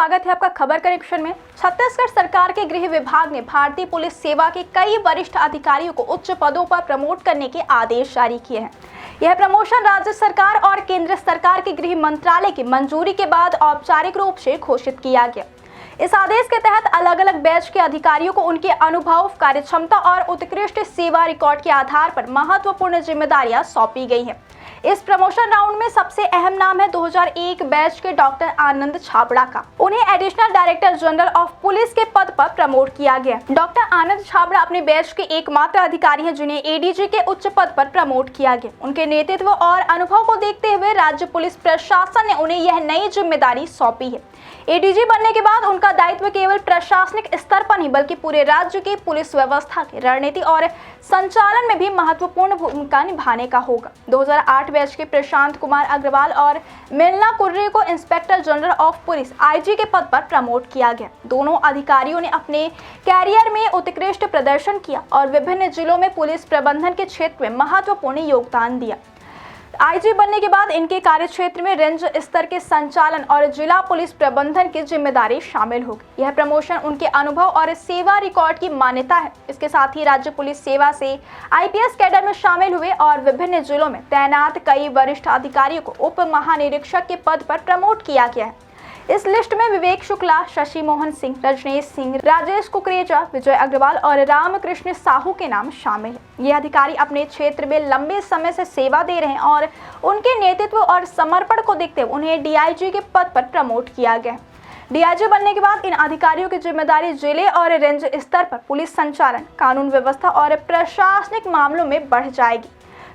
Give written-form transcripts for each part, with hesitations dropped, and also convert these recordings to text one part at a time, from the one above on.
स्वागत है आपका खबर कनेक्शन में। छत्तीसगढ़ सरकार के गृह विभाग ने भारतीय पुलिस सेवा के कई वरिष्ठ अधिकारियों को उच्च पदों पर प्रमोट करने के आदेश जारी किए हैं। यह प्रमोशन राज्य सरकार और केंद्र सरकार के गृह मंत्रालय की मंजूरी के बाद औपचारिक रूप से घोषित किया गया। इस आदेश के तहत अलग अलग बैच के अधिकारियों को उनके अनुभव, कार्यक्षमता और उत्कृष्ट सेवा रिकॉर्ड के आधार पर महत्वपूर्ण जिम्मेदारियां सौंपी गई हैं। इस प्रमोशन राउंड में सबसे अहम नाम है 2001 बैच के डॉक्टर आनंद छाबड़ा का। उन्हें additional director general of police के पद पर प्रमोट किया गया। डॉक्टर आनंद छाबड़ा अपने बैच के एकमात्र अधिकारी हैं जिन्हें एडीजी के उच्च पद पर प्रमोट किया गया। उनके नेतृत्व और अनुभव को देखते हुए राज्य पुलिस प्रशासन ने उन्हें यह नई जिम्मेदारी सौंपी है। एडीजी बनने के बाद उनका दायित्व केवल प्रशासनिक स्तर पर नहीं बल्कि पूरे राज्य की पुलिस व्यवस्था की रणनीति और संचालन में भी महत्वपूर्ण भूमिका निभाने का होगा। 2008 बैच के प्रशांत कुमार अग्रवाल और मिलना कुर्रे को inspector general of police IG के पद पर प्रमोट किया गया। दोनों अधिकारियों ने अपने कैरियर में उत्कृष्ट प्रदर्शन किया और विभिन्न जिलों में पुलिस प्रबंधन के क्षेत्र में महत्वपूर्ण योगदान दिया। आईजी बनने के बाद इनके कार्यक्षेत्र में रेंज स्तर के संचालन और जिला पुलिस प्रबंधन की जिम्मेदारी शामिल होगी। यह प्रमोशन उनके अनुभव और सेवा रिकॉर्ड की मान्यता है। इसके साथ ही राज्य पुलिस सेवा से आईपीएस कैडर में शामिल हुए और विभिन्न जिलों में तैनात कई वरिष्ठ अधिकारियों को उप महानिरीक्षक के पद पर प्रमोट किया गया है। इस लिस्ट में विवेक शुक्ला, शशि मोहन सिंह, रजनीश सिंह, राजेश कुकरेजा, विजय अग्रवाल और रामकृष्ण साहू के नाम शामिल हैं। ये अधिकारी अपने क्षेत्र में लंबे समय से सेवा दे रहे हैं और उनके नेतृत्व और समर्पण को देखते हुए उन्हें डीआईजी के पद पर प्रमोट किया गया। डीआईजी बनने के बाद इन अधिकारियों की जिम्मेदारी जिले और रेंज स्तर पर पुलिस संचालन, कानून व्यवस्था और प्रशासनिक मामलों में बढ़ जाएगी।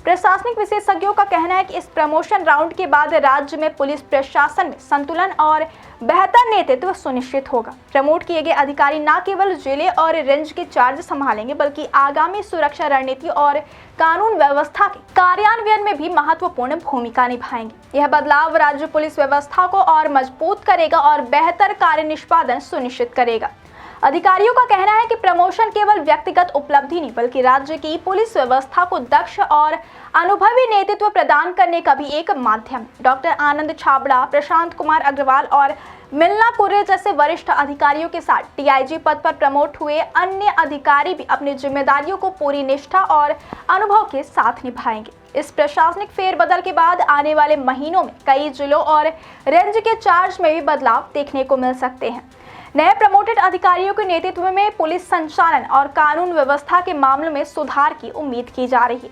प्रशासनिक विशेषज्ञों का कहना है कि इस प्रमोशन राउंड के बाद राज्य में पुलिस प्रशासन में संतुलन और बेहतर नेतृत्व सुनिश्चित होगा। प्रमोट किए गए अधिकारी न केवल जिले और रेंज के चार्ज संभालेंगे बल्कि आगामी सुरक्षा रणनीति और कानून व्यवस्था के कार्यान्वयन में भी महत्वपूर्ण भूमिका निभाएंगे। यह बदलाव राज्य पुलिस व्यवस्था को और मजबूत करेगा और बेहतर कार्य निष्पादन सुनिश्चित करेगा। अधिकारियों का कहना है कि प्रमोशन केवल व्यक्तिगत उपलब्धि नहीं बल्कि राज्य की पुलिस व्यवस्था को दक्ष और अनुभवी नेतृत्व प्रदान करने का भी एक माध्यम है। डॉक्टर आनंद छाबड़ा, प्रशांत कुमार अग्रवाल और मिलना कुर्रे जैसे वरिष्ठ अधिकारियों के साथ डीआईजी पद पर प्रमोट हुए अन्य अधिकारी भी अपनी जिम्मेदारियों को पूरी निष्ठा और अनुभव के साथ निभाएंगे। इस प्रशासनिक फेरबदल के बाद आने वाले महीनों में कई जिलों और रेंज के चार्ज में भी बदलाव देखने को मिल सकते हैं। नए प्रमोटेड अधिकारियों के नेतृत्व में पुलिस संचालन और कानून व्यवस्था के मामलों में सुधार की उम्मीद की जा रही है।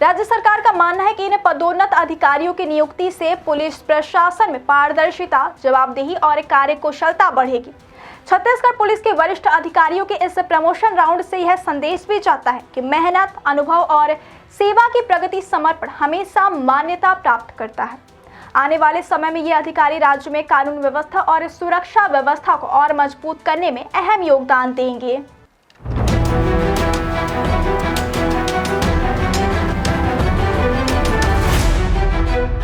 राज्य सरकार का मानना है कि इन पदोन्नत अधिकारियों की नियुक्ति से पुलिस प्रशासन में पारदर्शिता, जवाबदेही और कार्यकुशलता बढ़ेगी। छत्तीसगढ़ पुलिस के वरिष्ठ अधिकारियों के इस प्रमोशन राउंड से यह संदेश भी जाता है कि मेहनत, अनुभव और सेवा की प्रगति, समर्पण हमेशा मान्यता प्राप्त करता है। आने वाले समय में ये अधिकारी राज्य में कानून व्यवस्था और सुरक्षा व्यवस्था को और मजबूत करने में अहम योगदान देंगे।